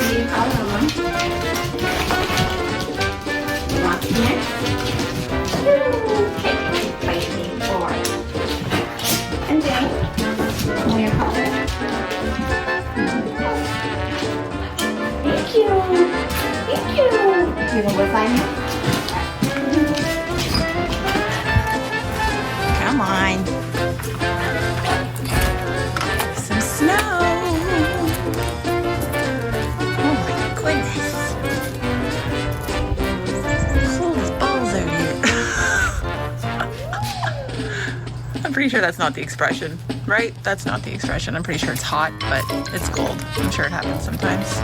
you color them. What's next? Okay, spicy 4. And then, will you color? Thank you. Thank you. You want to sign it? Come on. Some snow. Oh my goodness. Cold as balls out here. I'm pretty sure that's not the expression, right? That's not the expression. I'm pretty sure it's hot, but it's cold. I'm sure it happens sometimes.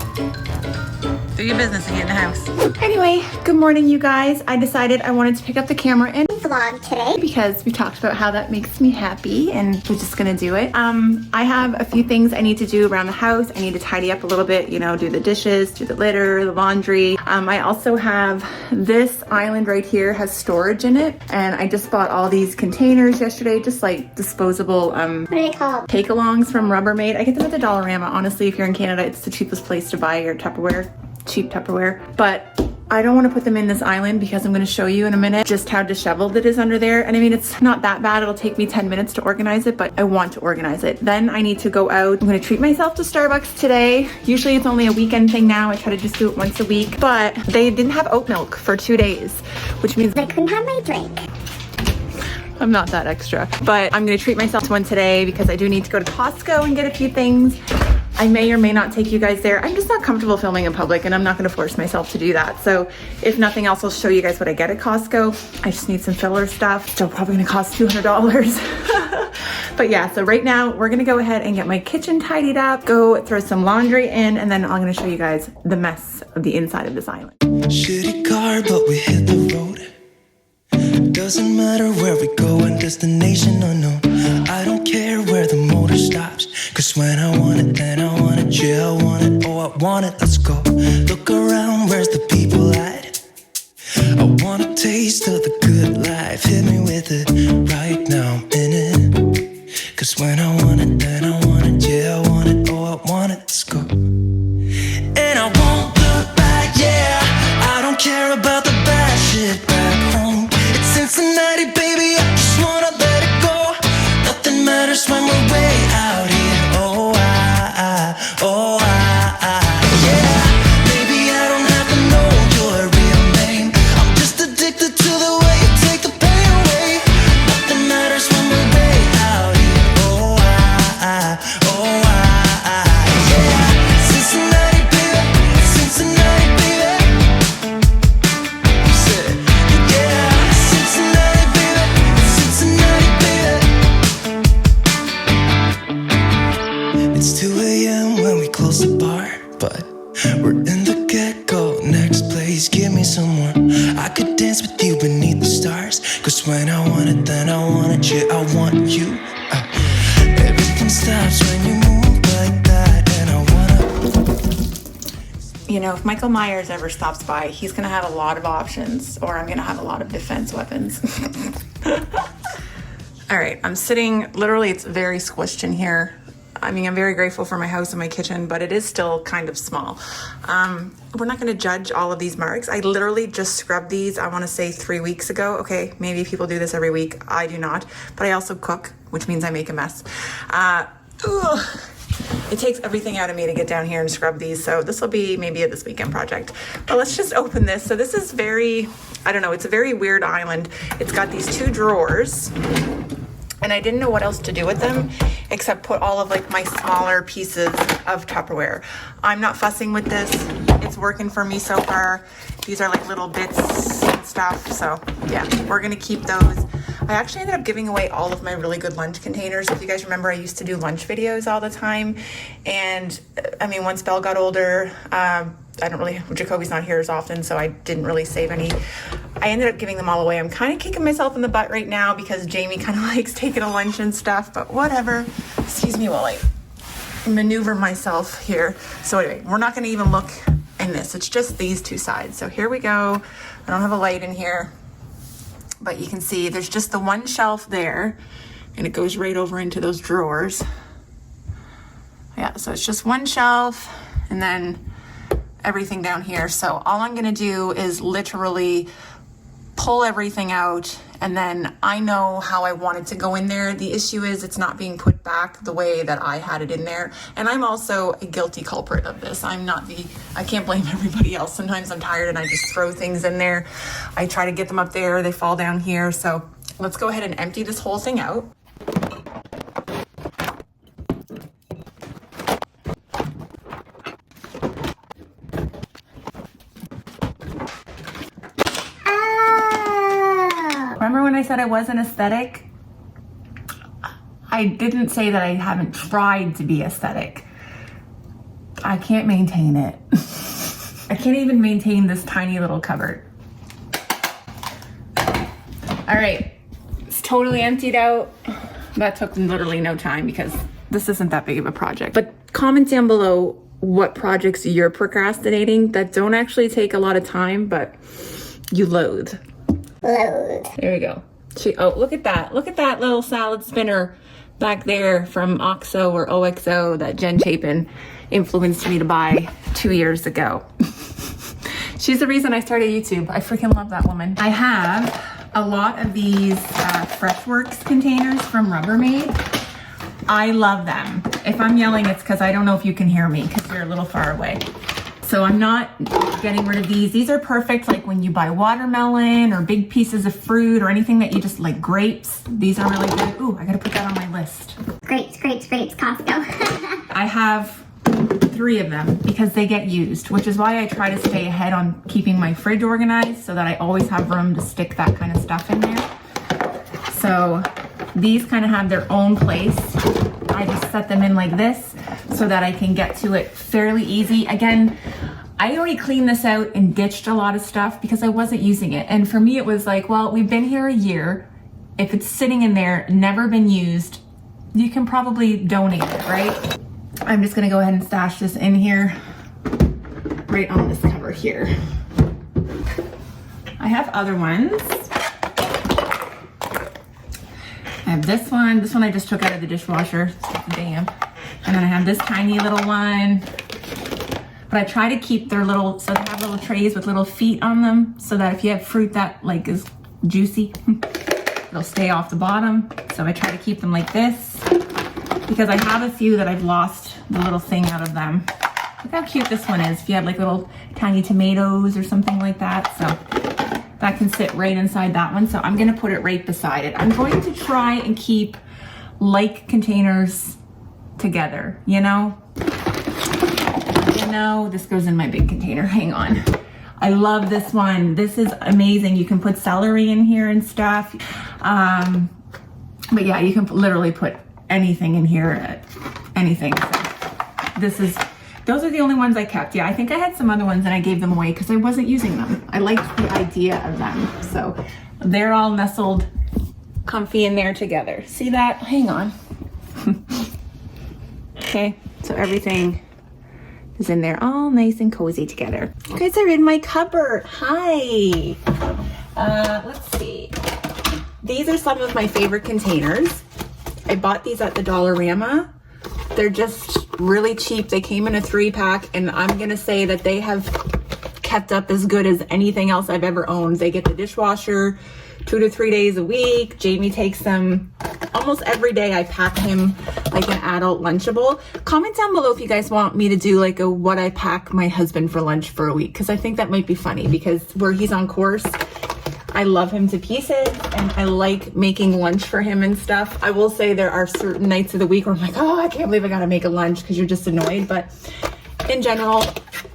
Do your business and get in the house. Anyway, good morning, you guys. I decided I wanted to pick up the camera and Vlog today because we talked about how that makes me happy and we're just gonna do it. I have a few things I need to do around the house. I need to tidy up a little bit, you know, do the dishes, do the litter, the laundry. I also have this island right here has storage in it, and I just bought all these containers yesterday, just like disposable what are they called? take-alongs from Rubbermaid. I get them at the Dollarama. Honestly, if you're in Canada, it's the cheapest place to buy your Tupperware, cheap Tupperware. But I don't want to put them in this island because I'm going to show you in a minute just how disheveled it is under there. And I mean, it's not that bad. It'll take me 10 minutes to organize it, but I want to organize it. Then I need to go out. I'm going to treat myself to Starbucks today. Usually it's only a weekend thing now. I try to just do it once a week, but they didn't have oat milk for 2 days, which means I couldn't have my drink. I'm not that extra, but I'm going to treat myself to one today because I do need to go to Costco and get a few things. I may or may not take you guys there. I'm just not comfortable filming in public, and I'm not gonna force myself to do that. So if nothing else, I'll show you guys what I get at Costco. I just need some filler stuff. Still probably gonna cost $200. But yeah, so right now we're gonna go ahead and get my kitchen tidied up, go throw some laundry in, and then I'm gonna show you guys the mess of the inside of this island. Shitty car, but we hit the road. Doesn't matter where we go, and destination unknown. I don't care where the motor stops, cause when I want it, then I want it. Yeah, I want it, oh I want it, let's go. Look around, where's the people at? I want a taste of the good life. Hit me with it, right now I'm in it. Cause when I want it, then I want it. Yeah, I want it, oh I want it, let's go. And I won't look back, yeah. I don't care about the bad shit back home. It's Cincinnati, baby, I just wanna let it go. Nothing matters when we're way out here. Oh, yeah. Baby, I don't have to know your real name. I'm just addicted to the way you take the pain away. Nothing matters when we're way out here. Oh, yeah. Cincinnati, baby, Cincinnati, baby. You said it. Yeah, Cincinnati, baby, Cincinnati, baby. It's 2 a.m. when we close the bar, but we're in the get-go. Next place, give me some more. I could dance with you beneath the stars, cause when I want it, then I want it. Yeah, I want you. Everything stops when you move like that, and I wanna. You know, if Michael Myers ever stops by, he's gonna have a lot of options, or I'm gonna have a lot of defense weapons. All right, I'm sitting, literally it's very squished in here. I mean, I'm very grateful for my house and my kitchen, but it is still kind of small. We're not gonna judge all of these marks. I literally just scrubbed these, I wanna say 3 weeks ago. Okay, maybe people do this every week. I do not, but I also cook, which means I make a mess. It takes everything out of me to get down here and scrub these, so this will be maybe a this weekend project. But let's just open this. So this is very, I don't know, it's a very weird island. It's got these 2 drawers, and I didn't know what else to do with them except put all of like my smaller pieces of Tupperware. I'm not fussing with this. It's working for me so far. These are like little bits and stuff. So yeah, we're gonna keep those. I actually ended up giving away all of my really good lunch containers. If you guys remember, I used to do lunch videos all the time. And I mean, once Belle got older, Jacoby's not here as often, so I didn't really save any. I ended up giving them all away. I'm kind of kicking myself in the butt right now because Jamie kind of likes taking a lunch and stuff, but whatever. Excuse me while I maneuver myself here. So anyway, we're not gonna even look in this. It's just these 2 sides. So here we go. I don't have a light in here, but you can see there's just the one shelf there, and it goes right over into those drawers. Yeah, so it's just one shelf, and then everything down here. So all I'm gonna do is literally pull everything out, and then I know how I want it to go in there. The issue is it's not being put back the way that I had it in there. And I'm also a guilty culprit of this. I can't blame everybody else. Sometimes I'm tired and I just throw things in there. I try to get them up there, they fall down here. So let's go ahead and empty this whole thing out. Remember when I said I wasn't aesthetic? I didn't say that I haven't tried to be aesthetic. I can't maintain it. I can't even maintain this tiny little cupboard. All right, it's totally emptied out. That took literally no time because this isn't that big of a project. But comment down below what projects you're procrastinating that don't actually take a lot of time, but you loathe. There we go. Oh, look at that. Look at that little salad spinner back there from OXO or OXO that Jen Chapin influenced me to buy 2 years ago. She's the reason I started YouTube. I freaking love that woman. I have a lot of these Freshworks containers from Rubbermaid. I love them. If I'm yelling, it's because I don't know if you can hear me because you're a little far away. So I'm not getting rid of these. These are perfect like when you buy watermelon or big pieces of fruit or anything that you just like grapes. These are really good. Ooh, I gotta put that on my list. Grapes, Costco. I have 3 of them because they get used, which is why I try to stay ahead on keeping my fridge organized so that I always have room to stick that kind of stuff in there. So these kind of have their own place. I just set them in like this so that I can get to it fairly easy. Again, I already cleaned this out and ditched a lot of stuff because I wasn't using it. And for me, it was like, well, we've been here a year. If it's sitting in there, never been used, you can probably donate it, right? I'm just gonna go ahead and stash this in here, right on this cover here. I have other ones. I have this one. This one I just took out of the dishwasher. It's damp. And then I have this tiny little one. But I try to keep their little, so they have little trays with little feet on them so that if you have fruit that like is juicy, it'll stay off the bottom. So I try to keep them like this because I have a few that I've lost the little thing out of them. Look how cute this one is. If you have like little tiny tomatoes or something like that. So that can sit right inside that one. So I'm gonna put it right beside it. I'm going to try and keep like containers together, you know? This goes in my big container, hang on. I love this one. This is amazing. You can put celery in here and stuff. But yeah, you can literally put anything in here, anything. So those are the only ones I kept. Yeah, I think I had some other ones and I gave them away because I wasn't using them. I liked the idea of them. So they're all nestled comfy in there together. See that? Hang on. Okay, so everything is in there all nice and cozy together. You guys are in my cupboard. Hi. Let's see. These are some of my favorite containers. I bought these at the Dollarama. They're just really cheap. They came in a 3-pack and I'm gonna say that they have kept up as good as anything else I've ever owned. They get the dishwasher 2 to 3 days a week. Jamie takes them almost every day. I pack him like an adult Lunchable. Comment down below if you guys want me to do like a what I pack my husband for lunch for a week, because I think that might be funny because where he's on course, I love him to pieces and I like making lunch for him and stuff. I will say there are certain nights of the week where I'm like, oh, I can't believe I gotta make a lunch because you're just annoyed. But in general,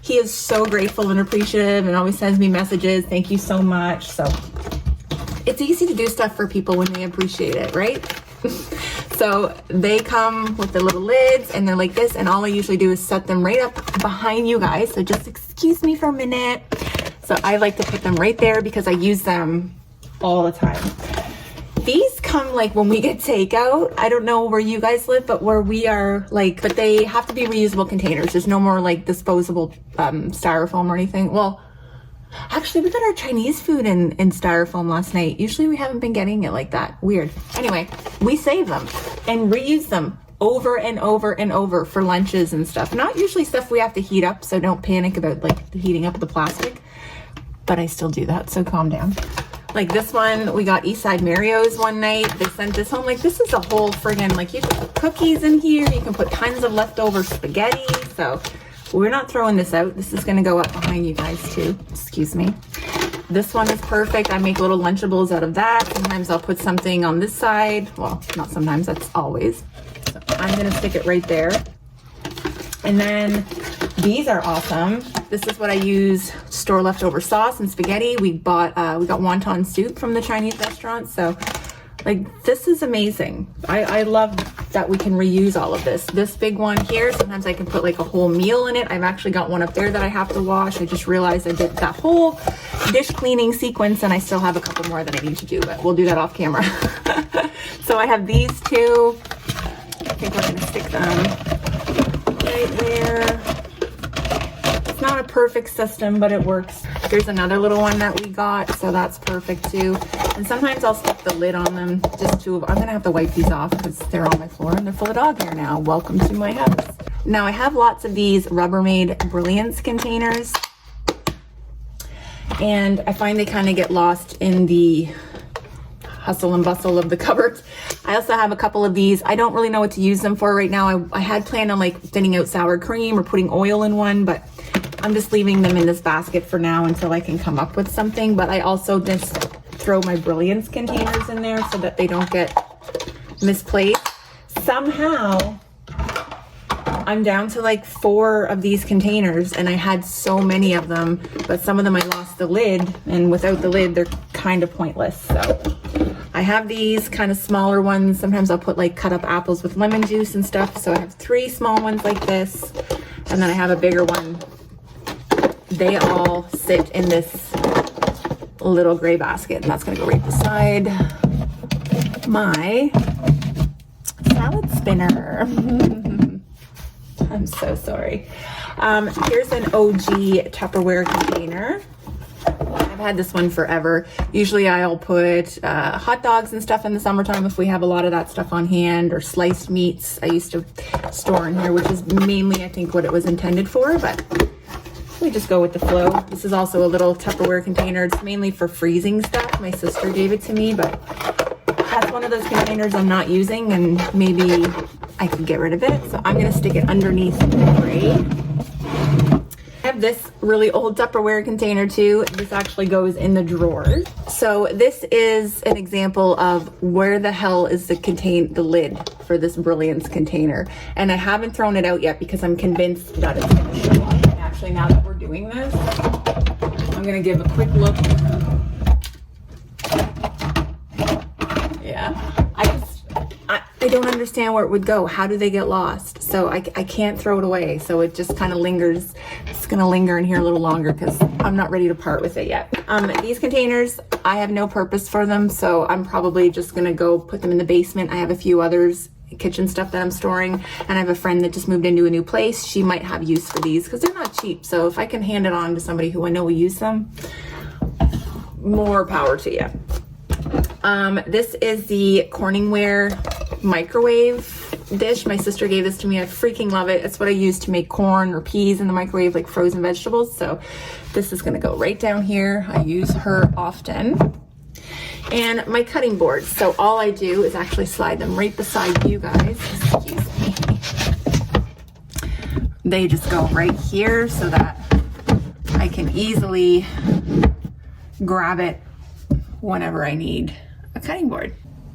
he is so grateful and appreciative and always sends me messages. Thank you so much. So it's easy to do stuff for people when they appreciate it, right? So they come with the little lids and they're like this, and all I usually do is set them right up behind you guys. So just excuse me for a minute. So I like to put them right there because I use them all the time. These come like when we get takeout. I don't know where you guys live, but where we are like, but they have to be reusable containers. There's no more like disposable styrofoam or anything. Well, actually we got our Chinese food in styrofoam last night. Usually we haven't been getting it like that. Weird. Anyway, we save them and reuse them over and over and over for lunches and stuff. Not usually stuff we have to heat up, so don't panic about like the heating up of the plastic, but I still do that, so calm down. Like this one, we got Eastside Mario's one night. They sent this home. Like this is a whole friggin', like you can put cookies in here. You can put tons of leftover spaghetti. So we're not throwing this out. This is gonna go up behind you guys too. Excuse me. This one is perfect. I make little Lunchables out of that. Sometimes I'll put something on this side. Well, not sometimes, that's always. So I'm gonna stick it right there. And then these are awesome. This is what I use, store leftover sauce and spaghetti. We got wonton soup from the Chinese restaurant. So like, this is amazing. I love that we can reuse all of this. This big one here, sometimes I can put like a whole meal in it. I've actually got one up there that I have to wash. I just realized I did that whole dish cleaning sequence and I still have a couple more that I need to do, but we'll do that off camera. So I have these two. I think we're gonna stick them right there. It's not a perfect system, but it works. Here's another little one that we got, so that's perfect too. And sometimes I'll stick the lid on them, just two of them. I'm gonna have to wipe these off because they're on my floor and they're full of dog hair now. Welcome to my house. Now I have lots of these Rubbermaid Brilliance containers, and I find they kind of get lost in the hustle and bustle of the cupboard. I also have a couple of these. I don't really know what to use them for right now. I had planned on like thinning out sour cream or putting oil in one, but I'm just leaving them in this basket for now until I can come up with something. But I also just throw my Brilliance containers in there so that they don't get misplaced. Somehow I'm down to like 4 of these containers, and I had so many of them, but some of them I lost the lid, and without the lid they're kind of pointless. So I have these kind of smaller ones. Sometimes I'll put like cut up apples with lemon juice and stuff. So I have 3 small ones like this, and then I have a bigger one. They all sit in this little gray basket, and that's gonna go right beside my salad spinner. I'm so sorry. Here's an OG Tupperware container. I've had this one forever. Usually I'll put hot dogs and stuff in the summertime if we have a lot of that stuff on hand, or sliced meats I used to store in here, which is mainly I think what it was intended for, but we just go with the flow. This is also a little Tupperware container. It's mainly for freezing stuff. My sister gave it to me, but that's one of those containers I'm not using, and maybe I could get rid of it. So I'm gonna stick it underneath the tray. I have this really old Tupperware container too. This actually goes in the drawers. So this is an example of where the hell is the lid for this Brilliance container. And I haven't thrown it out yet because I'm convinced that it's gonna show up. And actually, now that we're doing this, I'm gonna give a quick look. Yeah, I don't understand where it would go. How do they get lost? So I can't throw it away. So it just kind of lingers. It's gonna linger in here a little longer because I'm not ready to part with it yet. These containers, I have no purpose for them. So I'm probably just gonna go put them in the basement. I have a few others, kitchen stuff that I'm storing. And I have a friend that just moved into a new place. She might have use for these because they're not cheap. So if I can hand it on to somebody who I know will use them, more power to you. This is the Corningware microwave dish. My sister gave this to me. I freaking love it. It's what I use to make corn or peas in the microwave, like frozen vegetables. So this is gonna go right down here. I use her often. And my cutting boards. So all I do is actually slide them right beside you guys. Excuse me. They just go right here so that I can easily grab it whenever I need a cutting board.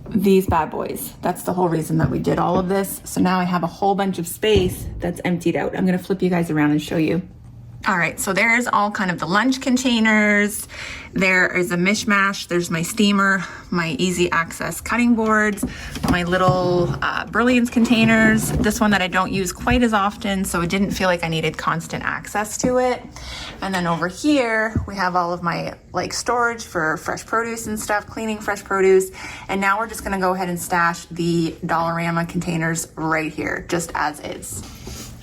These bad boys, that's the whole reason that we did all of this. So now I have a whole bunch of space that's emptied out. I'm gonna flip you guys around and show you. All right, so there's all kind of the lunch containers. There is a mishmash. There's my steamer, my easy access cutting boards, my little Brilliance containers. This one that I don't use quite as often, so it didn't feel like I needed constant access to it. And then over here, we have all of my like storage for fresh produce and stuff, cleaning fresh produce. And now we're just gonna go ahead and stash the Dollarama containers right here, just as is.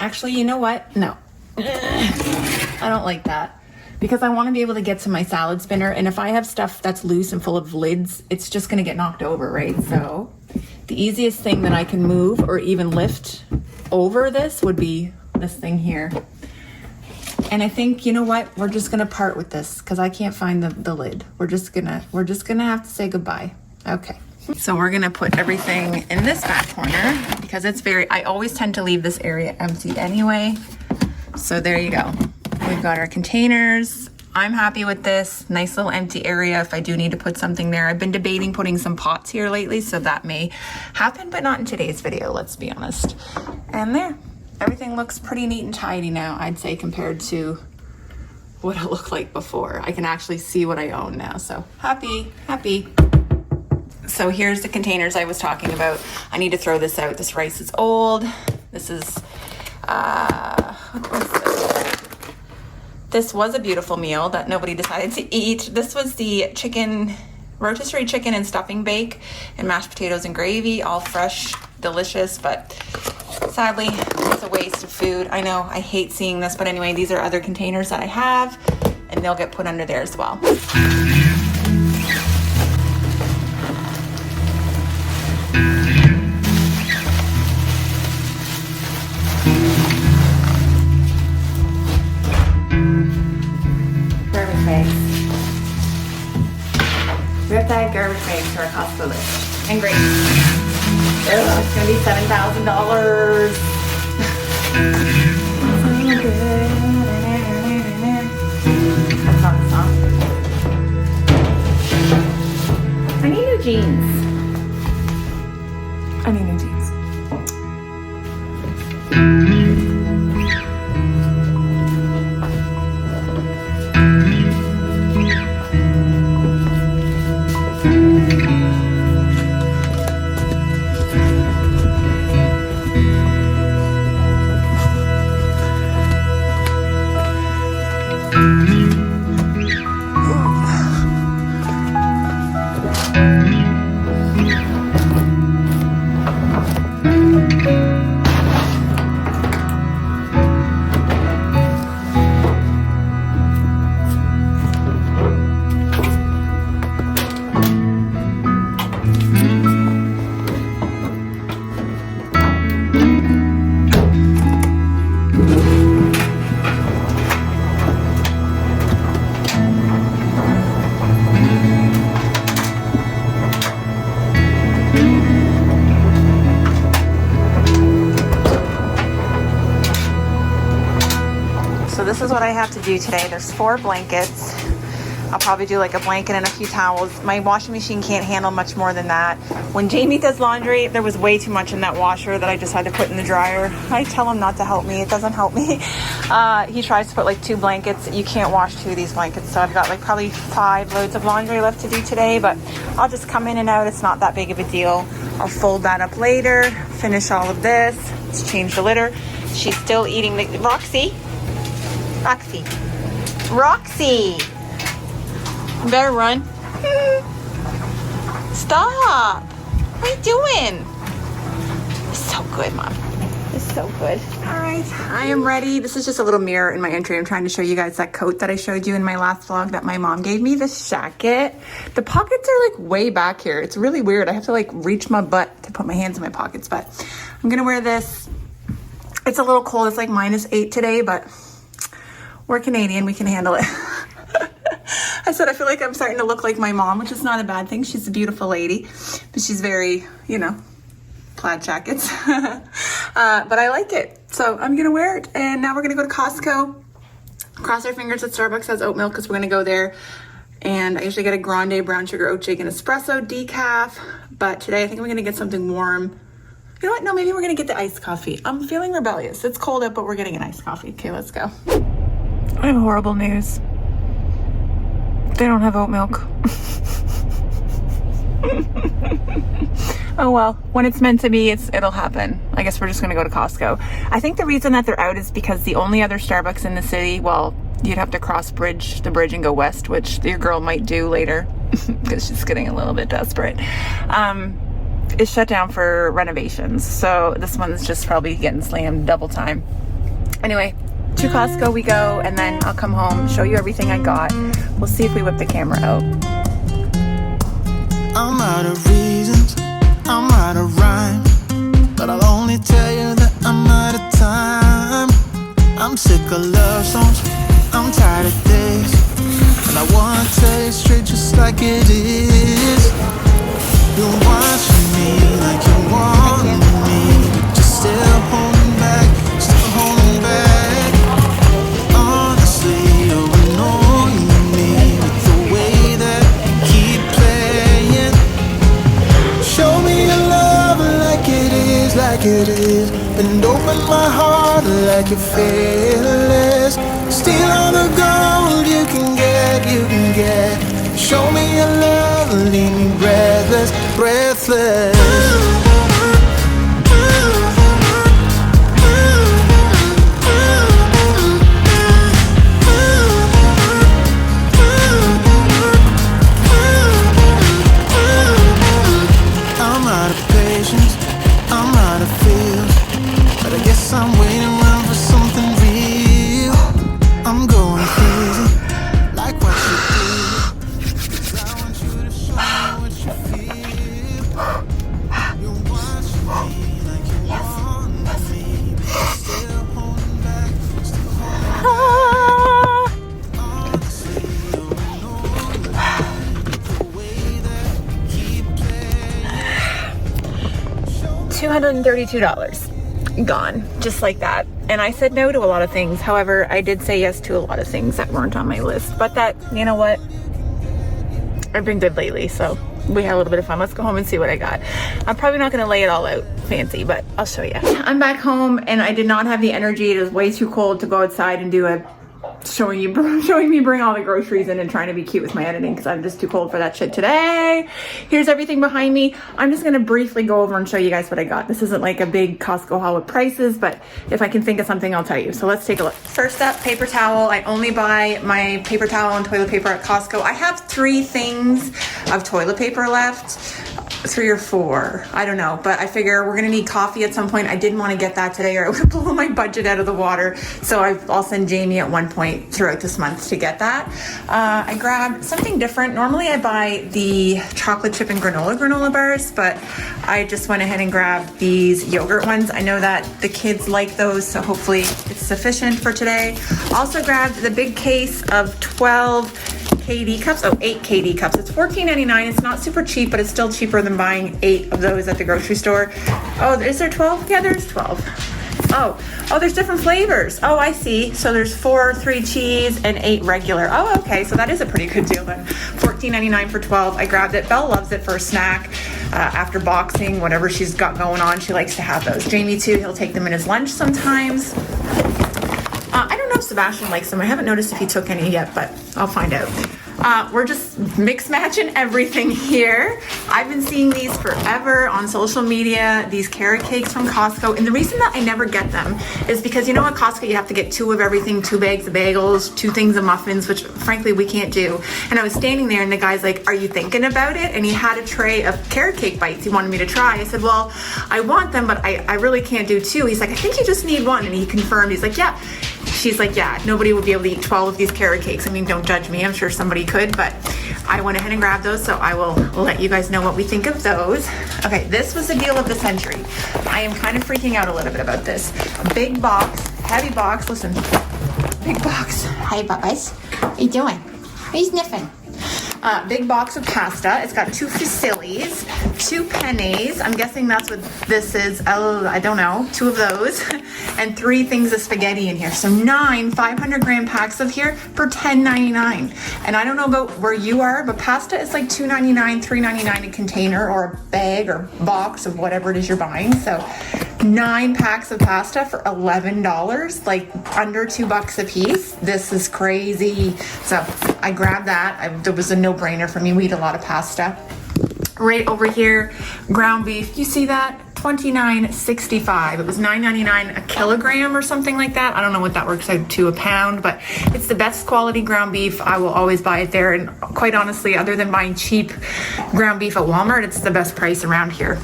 Actually, you know what? No. I don't like that because I want to be able to get to my salad spinner, and if I have stuff that's loose and full of lids, it's just going to get knocked over, right? So The easiest thing that I can move or even lift over this would be this thing here. And I think, you know what? We're just gonna part with this because I can't find the lid. We're just gonna have to say goodbye. Okay. So we're gonna put everything in this back corner because it's I always tend to leave this area empty anyway. So there you go. We've got our containers. I'm happy with this nice little empty area if I do need to put something there. I've been debating putting some pots here lately, so that may happen, but not in today's video, let's be honest. And there, everything looks pretty neat and tidy now, I'd say, compared to what it looked like before. I can actually see what I own now, so happy. So here's the containers I was talking about. I need to throw this out. This rice is old. This is, what was this? This was a beautiful meal that nobody decided to eat. This was the rotisserie chicken and stuffing bake and mashed potatoes and gravy, all fresh, delicious, but sadly, it's a waste of food. I know, I hate seeing this, but anyway, these are other containers that I have, and they'll get put under there as well. We have to add garbage bags to our Costco list. And great. It's gonna be $7,000. That's not the song. I need new jeans. This is what I have to do today. There's 4 blankets. I'll probably do like a blanket and a few towels. My washing machine can't handle much more than that. When Jamie does laundry, there was way too much in that washer that I just had to put in the dryer. I tell him not to help me. It doesn't help me. He tries to put like 2 blankets. You can't wash 2 of these blankets. So I've got like probably 5 loads of laundry left to do today, but I'll just come in and out. It's not that big of a deal. I'll fold that up later, finish all of this. Let's change the litter. She's still eating the Roxy. You better run. Stop. What are you doing? It's so good, Mom. It's so good. All right, I am ready. This is just a little mirror in my entry. I'm trying to show you guys that coat that I showed you in my last vlog that my mom gave me, this jacket. The pockets are like way back here. It's really weird. I have to like reach my butt to put my hands in my pockets, but I'm gonna wear this. It's a little cold. It's like -8 today, but we're Canadian, we can handle it. I said, I feel like I'm starting to look like my mom, which is not a bad thing. She's a beautiful lady, but she's very, you know, plaid jackets. But I like it, so I'm gonna wear it. And now we're gonna go to Costco. Cross our fingers that Starbucks has oat milk because we're gonna go there. And I usually get a grande brown sugar oat shake and espresso decaf. But today I think I'm gonna get something warm. You know what? No, maybe we're gonna get the iced coffee. I'm feeling rebellious. It's cold out, but we're getting an iced coffee. Okay, let's go. I have horrible news. They don't have oat milk. Oh well, when it's meant to be, it'll happen. I guess we're just gonna go to Costco. I think the reason that they're out is because the only other Starbucks in the city, well, you'd have to cross the bridge and go west, which your girl might do later because she's getting a little bit desperate. Is shut down for renovations. So this one's just probably getting slammed double time. Anyway, to Costco we go, and then I'll come home, show you everything I got. We'll see if we whip the camera out. I'm out of reasons, I'm out of me tell you that I'm out of time. I'm sick of love songs, I'm tired of this, and I wanna tell you straight just like it is. You're watching me like you want me, but you're still holding back, still holding back. Honestly, you're annoying me with the way that you keep playing. Show me your love like it is. Bend open my heart like you're fearless. Steal all the gold you can get. Show me your love, leave me breathless, breathless. I'm out of patience, I'm out of feel, but I guess I'm waiting around for something real. I'm going crazy, like what you do, 'cause I want you to show me what you feel. You're watching me like you want me, but you're still holding back, still holding back. Honestly, you're annoying me, the way that you keep playing. $232 gone just like that. And I said no to a lot of things. However, I did say yes to a lot of things that weren't on my list, but that, you know what, I've been good lately, so we had a little bit of fun. Let's go home and see what I got. I'm probably not gonna lay it all out fancy, but I'll show you. I'm back home and I did not have the energy. It was way too cold to go outside and do a showing me bring all the groceries in and trying to be cute with my editing because I'm just too cold for that shit today. Here's everything behind me. I'm just gonna briefly go over and show you guys what I got. This isn't like a big Costco haul with prices, but if I can think of something, I'll tell you. So let's take a look. First up, paper towel. I only buy my paper towel and toilet paper at Costco. I have 3 things of toilet paper left. 3 or 4, I don't know, but I figure we're gonna need coffee at some point. I didn't want to get that today or it would blow my budget out of the water, so I'll send Jamie at one point throughout this month to get that. I grabbed something different. Normally I buy the chocolate chip and granola bars, but I just went ahead and grabbed these yogurt ones. I know that the kids like those, so hopefully it's sufficient for today. Also grabbed the big case of 12 KD cups. Oh, 8 KD cups. It's $14.99. It's not super cheap, but it's still cheaper than buying 8 of those at the grocery store. Oh, is there 12? Yeah, there's 12. Oh, there's different flavors. Oh, I see. So there's 4, 3 cheese, and 8 regular. Oh, okay. So that is a pretty good deal then. $14.99 for 12. I grabbed it. Belle loves it for a snack. After boxing, whatever she's got going on, she likes to have those. Jamie too. He'll take them in his lunch sometimes. I don't know if Sebastian likes them. I haven't noticed if he took any yet, but I'll find out. We're just mix matching everything here. I've been seeing these forever on social media, these carrot cakes from Costco. And the reason that I never get them is because, you know, at Costco, you have to get 2 of everything, 2 bags of bagels, 2 things of muffins, which frankly, we can't do. And I was standing there and the guy's like, are you thinking about it? And he had a tray of carrot cake bites he wanted me to try. I said, well, I want them, but I really can't do 2. He's like, I think you just need 1. And he confirmed, he's like, yeah. She's like, yeah, nobody would be able to eat 12 of these carrot cakes. I mean, don't judge me. I'm sure somebody could, but I went ahead and grabbed those, so I will let you guys know what we think of those. Okay, this was the deal of the century. I am kind of freaking out a little bit about this. Big box, heavy box. Listen, big box. Hi, Bubba's. What are you doing? What are you sniffing? Big box of pasta. It's got 2 fusillis, 2 pennies. I'm guessing that's what this is. Oh, I don't know. 2 of those. And 3 things of spaghetti in here. So 9 500-gram packs of here for $10.99. And I don't know about where you are, but pasta is like $2.99, $3.99 a container or a bag or box of whatever it is you're buying. So 9 packs of pasta for $11, like under $2 a piece. This is crazy. So I grabbed that. There was a no-brainer for me. We eat a lot of pasta. Right over here, ground beef. You see that? $29.65. It was $9.99 a kilogram or something like that. I don't know what that works out to a pound, but it's the best quality ground beef. I will always buy it there. And quite honestly, other than buying cheap ground beef at Walmart, it's the best price around here.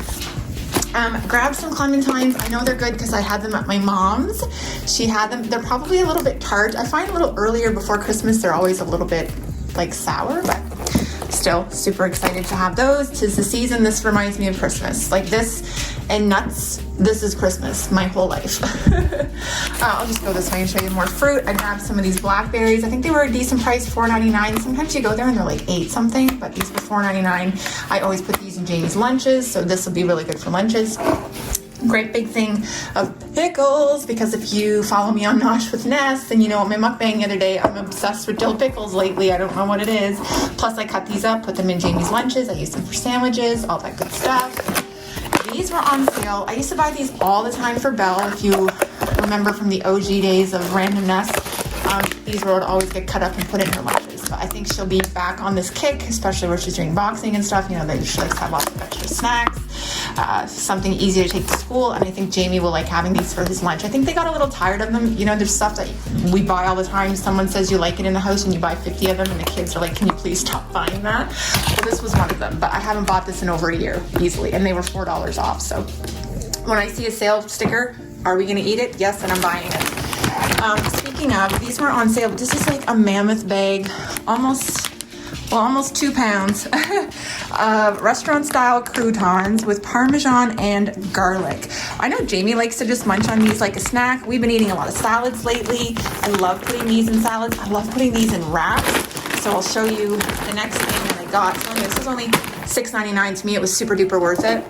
Grab some clementines. I know they're good because I had them at my mom's. She had them. They're probably a little bit tart. I find a little earlier before Christmas, they're always a little bit like sour, but still super excited to have those. 'Tis the season. This reminds me of Christmas. Like this and nuts. This is Christmas, my whole life. I'll just go this way and show you more fruit. I grabbed some of these blackberries. I think they were a decent price, $4.99. Sometimes you go there and they're like 8 something, but these were $4.99. I always put these in Jamie's lunches, so this will be really good for lunches. Great big thing of pickles, because if you follow me on Nosh with Ness and you know what my mukbang the other day, I'm obsessed with dill pickles lately. I don't know what it is. Plus I cut these up, put them in Jamie's lunches. I use them for sandwiches, all that good stuff. These were on sale. I used to buy these all the time for Belle. If you remember from the OG days of Random-Ness, these would always get cut up and put in her lunches. But I think she'll be back on this kick, especially where she's doing boxing and stuff. You know, that she likes to have lots of extra snacks. Something easy to take to school, and I think Jamie will like having these for his lunch. I think they got a little tired of them. You know, there's stuff that we buy all the time. Someone says you like it in the house and you buy 50 of them, and the kids are like, can you please stop buying that? Well, this was one of them, but I haven't bought this in over a year easily, and they were $4 off. So when I see a sale sticker, are we gonna eat it? Yes, and I'm buying it. Speaking of, these were on sale. This is like a mammoth bag, almost 2 pounds. Restaurant style croutons with Parmesan and garlic. I know Jamie likes to just munch on these like a snack. We've been eating a lot of salads lately. I love putting these in salads. I love putting these in wraps. So I'll show you the next thing that I got. So this was only $6.99 to me. It was super duper worth it.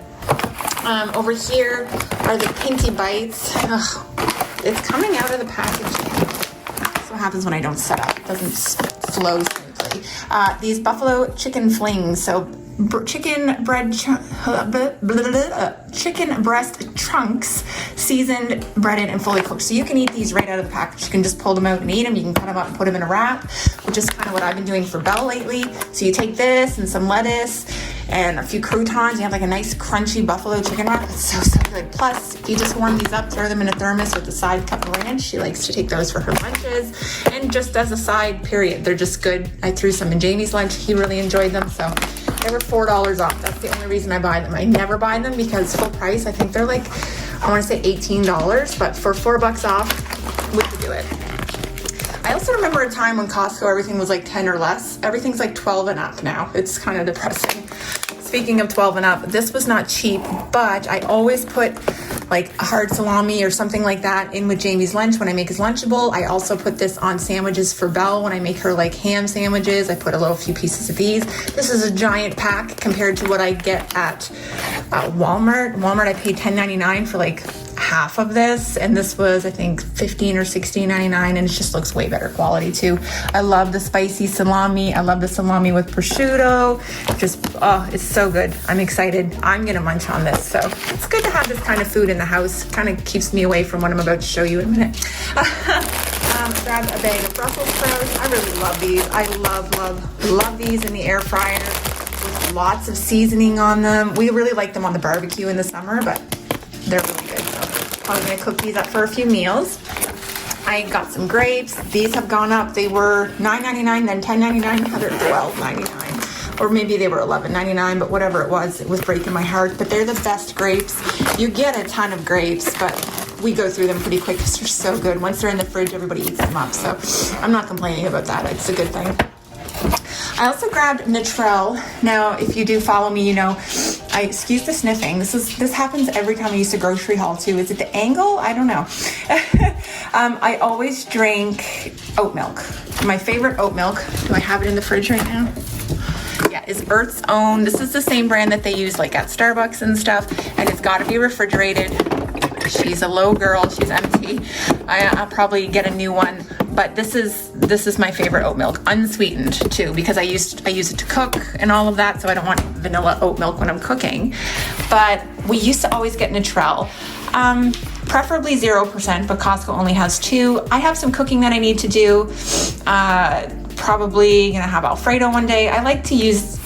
Over here are the Pinty Bites. Ugh, it's coming out of the packaging. That's what happens when I don't set up. It doesn't flow smoothly. These buffalo chicken flings. So chicken breast chunks, seasoned, breaded, and fully cooked. So you can eat these right out of the package. You can just pull them out and eat them. You can cut them up and put them in a wrap, which is kind of what I've been doing for Belle lately. So you take this and some lettuce and a few croutons. You have like a nice crunchy buffalo chicken wrap. It's so good. Plus, if you just warm these up, throw them in a thermos with a side cup of ranch. She likes to take those for her lunches. And just as a side, period. They're just good. I threw some in Jamie's lunch. He really enjoyed them. So they were $4 off. That's the only reason I buy them. I never buy them because full price, I think they're like, I want to say $18, but for $4 off, we could do it. I also remember a time when Costco, everything was like 10 or less. Everything's like 12 and up now. It's kind of depressing. Speaking of 12 and up, this was not cheap, but I always put like a hard salami or something like that in with Jamie's lunch when I make his Lunchable. I also put this on sandwiches for Belle when I make her like ham sandwiches. I put a few pieces of these. This is a giant pack compared to what I get at Walmart. Walmart, I paid $10.99 for like half of this, and this was I think $15 or $16.99, and it just looks way better quality too. I love the spicy salami. I love the salami with prosciutto. Just it's so good. I'm excited. I'm gonna munch on this. So it's good to have this kind of food in the house. Kind of keeps me away from what I'm about to show you in a minute. Grabbed a bag of Brussels sprouts. I really love these. I love these in the air fryer with lots of seasoning on them. We really like them on the barbecue in the summer, but they're really good. So I'm gonna cook these up for a few meals. I got some grapes. These have gone up. They were $9.99, then $10.99, now they're $12.99. Or maybe they were $11.99, but whatever it was breaking my heart. But they're the best grapes. You get a ton of grapes, but we go through them pretty quick because they're so good. Once they're in the fridge, everybody eats them up. So I'm not complaining about that. It's a good thing. I also grabbed Ditl. Now, if you do follow me, you know, excuse the sniffing. This happens every time I used to grocery haul too. Is it the angle? I don't know. I always drink oat milk. My favorite oat milk. Do I have it in the fridge right now? Yeah, is Earth's Own. This is the same brand that they use like at Starbucks and stuff, and it's got to be refrigerated. She's a low girl. She's empty. I'll probably get a new one, but this is my favorite oat milk, unsweetened too, because I use it to cook and all of that. So I don't want vanilla oat milk when I'm cooking. But we used to always get Ditl. Preferably 0%, but Costco only has 2. I have some cooking that I need to do. Probably gonna have Alfredo one day. I like to use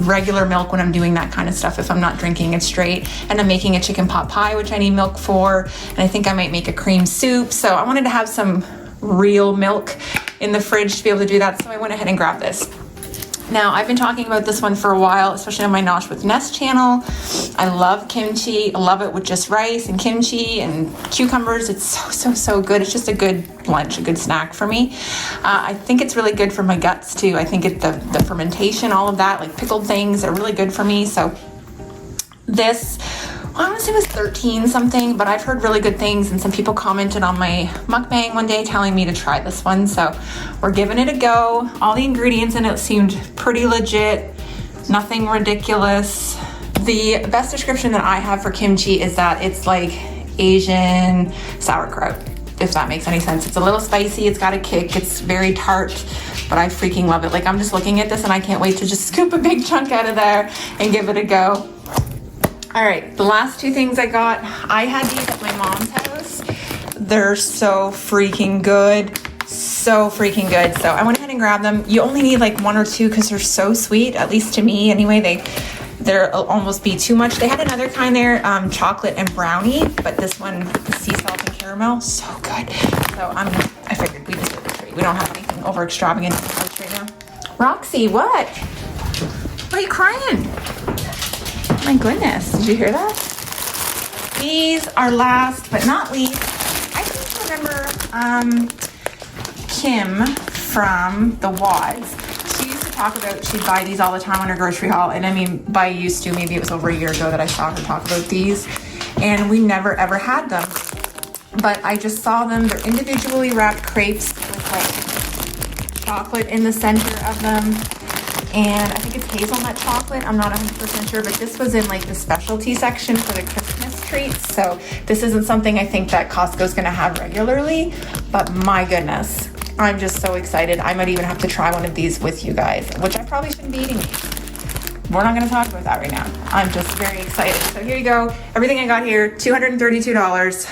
regular milk when I'm doing that kind of stuff if I'm not drinking it straight. And I'm making a chicken pot pie, which I need milk for. And I think I might make a cream soup. So I wanted to have some real milk in the fridge to be able to do that. So I went ahead and grabbed this. Now, I've been talking about this one for a while, especially on my Nosh with Ness channel. I love kimchi. I love it with just rice and kimchi and cucumbers. It's so good. It's just a good lunch, a good snack for me. I think it's really good for my guts too. I think the fermentation, all of that, like pickled things are really good for me. So this I want to say it was 13 something, but I've heard really good things, and some people commented on my mukbang one day telling me to try this one, so we're giving it a go. All the ingredients in it seemed pretty legit, nothing ridiculous. The best description that I have for kimchi is that it's like Asian sauerkraut, if that makes any sense. It's a little spicy, it's got a kick, it's very tart, but I freaking love it. Like, I'm just looking at this and I can't wait to just scoop a big chunk out of there and give it a go. All right, the last two things I got, I had these at my mom's house. They're so freaking good. So freaking good. So I went ahead and grabbed them. You only need like one or two because they're so sweet, at least to me anyway. They'll almost be too much. They had another kind there, chocolate and brownie, but this one, the sea salt and caramel, so good. So I figured we just did the tree. We don't have anything over extravagant in the house right now. Roxy, what? Why are you crying? My goodness, did you hear that? These are last but not least. I just remember Kim from the Wads. She used to talk about she'd buy these all the time on her grocery haul, and I mean, by used to, maybe it was over a year ago that I saw her talk about these, and we never ever had them. But I just saw them. They're individually wrapped crepes with like chocolate in the center of them. And I think it's hazelnut chocolate. I'm not 100% sure, but this was in like the specialty section for the Christmas treats. So this isn't something I think that Costco's gonna have regularly, but my goodness, I'm just so excited. I might even have to try one of these with you guys, which I probably shouldn't be eating these. We're not gonna talk about that right now. I'm just very excited. So here you go. Everything I got here, $232.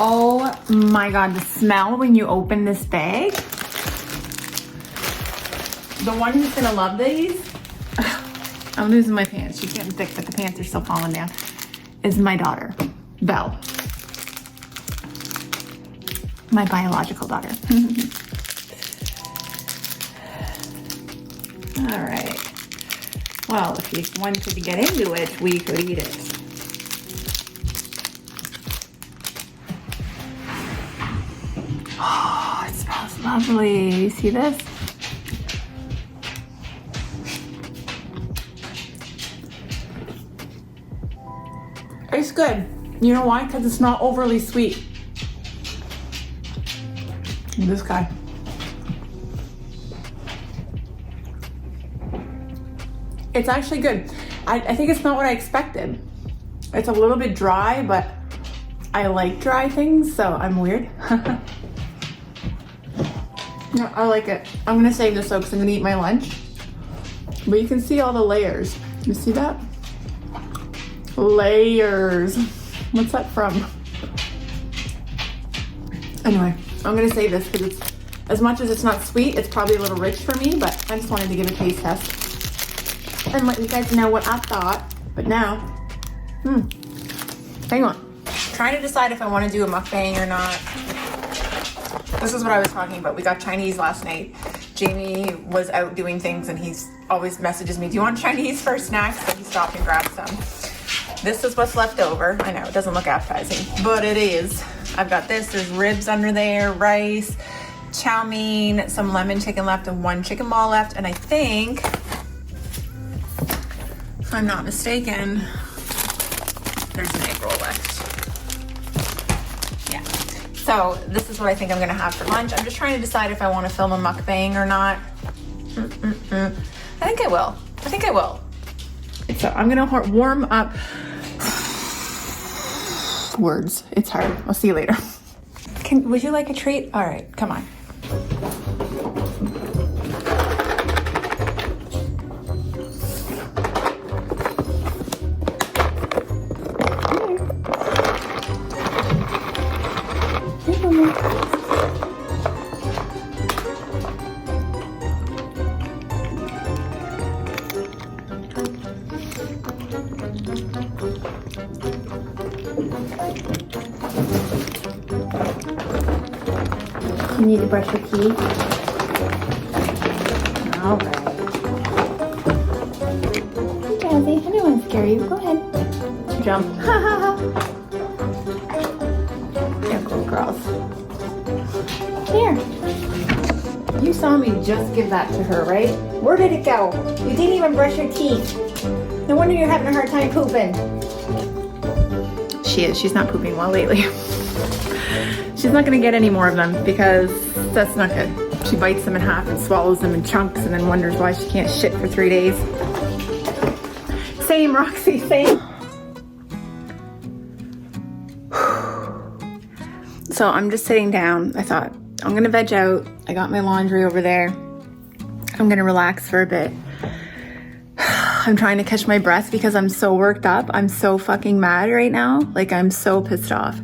Oh my God, the smell when you open this bag. The one who's gonna love these, I'm losing my pants. She's getting thick, but the pants are still falling down, is my daughter, Belle. My biological daughter. All right. Well, if you wanted to get into it, we could eat it. Oh, it smells lovely. You see this? It's good. You know why? Because it's not overly sweet. This guy. It's actually good. I think it's not what I expected. It's a little bit dry, but I like dry things, so I'm weird. No, I like it. I'm gonna save this though because I'm gonna eat my lunch. But you can see all the layers. You see that? Layers. What's that from? Anyway, I'm gonna save this because it's, as much as it's not sweet, it's probably a little rich for me, but I just wanted to give a taste test and let you guys know what I thought. But now, hang on. Trying to decide if I want to do a mukbang or not. This is what I was talking about. We got Chinese last night. Jamie was out doing things and he's always messages me, do you want Chinese for snacks? So he stopped and grabbed some. This is what's left over. I know, it doesn't look appetizing, but it is. I've got this, there's ribs under there, rice, chow mein, some lemon chicken left, and one chicken ball left. And I think, if I'm not mistaken, there's an egg roll left. Yeah. So this is what I think I'm gonna have for lunch. I'm just trying to decide if I want to film a mukbang or not. I think I will. I think I will. So I'm gonna warm up. Words. It's hard. I'll see you later. Would you like a treat? All right, come on. You need to brush your teeth. All right. scare you? Go ahead. Jump. Here, go, girls. Here. You saw me just give that to her, right? Where did it go? You didn't even brush your teeth. No wonder you're having a hard time pooping. She is. She's not pooping well lately. She's not going to get any more of them because that's not good. She bites them in half and swallows them in chunks and then wonders why she can't shit for 3 days. Same, Roxy, same. So I'm just sitting down. I thought, I'm going to veg out. I got my laundry over there. I'm going to relax for a bit. I'm trying to catch my breath because I'm so worked up. I'm so fucking mad right now. Like, I'm so pissed off.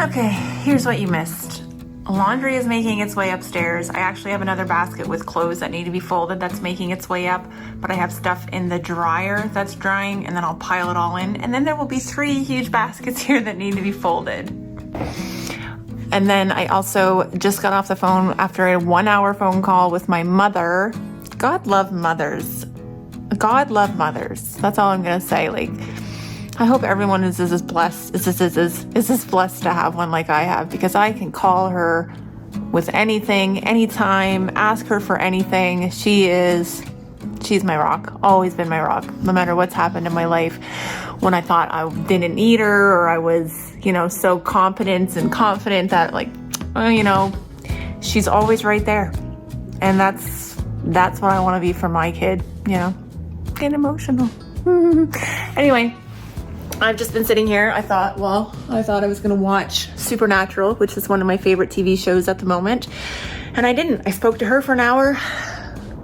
Okay, here's what you missed. Laundry is making its way upstairs. I actually have another basket with clothes that need to be folded that's making its way up, but I have stuff in the dryer that's drying, and then I'll pile it all in. And then there will be 3 huge baskets here that need to be folded. And then I also just got off the phone after a 1-hour phone call with my mother. God love mothers. God love mothers. That's all I'm gonna say. Like, I hope everyone is as blessed to have one like I have, because I can call her with anything, anytime, ask her for anything. She's my rock, always been my rock, no matter what's happened in my life. When I thought I didn't need her, or I was, so competent and confident that, like, she's always right there. And that's what I want to be for my kid, Get emotional. Anyway, I've just been sitting here. I thought I was going to watch Supernatural, which is one of my favorite TV shows at the moment. And I didn't. I spoke to her for an hour,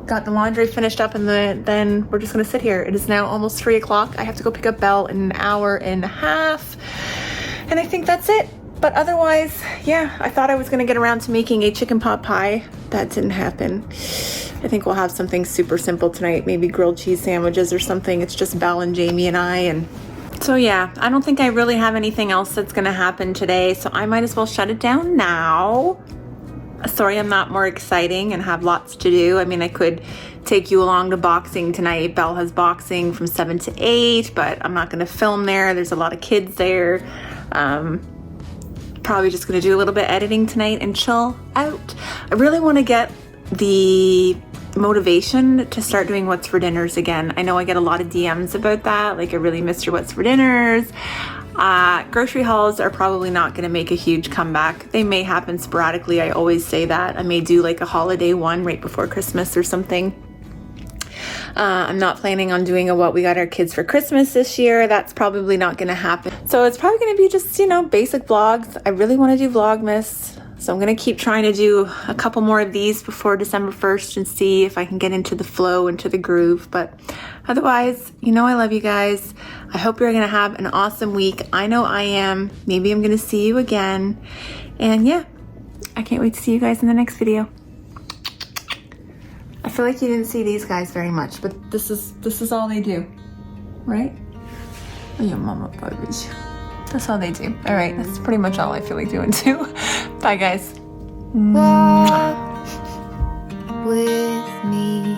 got the laundry finished up, and then we're just going to sit here. It is now almost 3 o'clock. I have to go pick up Belle in an hour and a half. And I think that's it. But otherwise, yeah, I thought I was going to get around to making a chicken pot pie. That didn't happen. I think we'll have something super simple tonight. Maybe grilled cheese sandwiches or something. It's just Belle and Jamie and I, and so yeah, I don't think I really have anything else that's gonna happen today, so I might as well shut it down now. Sorry I'm not more exciting and have lots to do. I mean, I could take you along to boxing tonight. Belle has boxing from 7 to 8, but I'm not gonna film there. There's a lot of kids there. Probably just gonna do a little bit of editing tonight and chill out. I really wanna get the motivation to start doing what's for dinners again. I know I get a lot of DMs about that, like, I really missed your what's for dinners. Grocery hauls are probably not going to make a huge comeback. They may happen sporadically. I always say that. I may do like a holiday one right before Christmas or something. I'm not planning on doing a what we got our kids for Christmas this year. That's probably not going to happen. So it's probably going to be just, basic vlogs. I really want to do Vlogmas. So I'm going to keep trying to do a couple more of these before December 1st and see if I can get into the flow, into the groove. But otherwise, I love you guys. I hope you're going to have an awesome week. I know I am. Maybe I'm going to see you again. And yeah, I can't wait to see you guys in the next video. I feel like you didn't see these guys very much, but this is all they do, right? Oh, your mama babies. That's all they do. All right, that's pretty much all I feel like doing too. Bye, guys. Walk with me.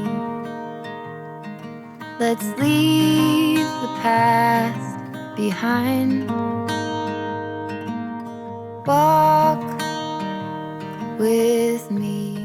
Let's leave the past behind. Walk with me.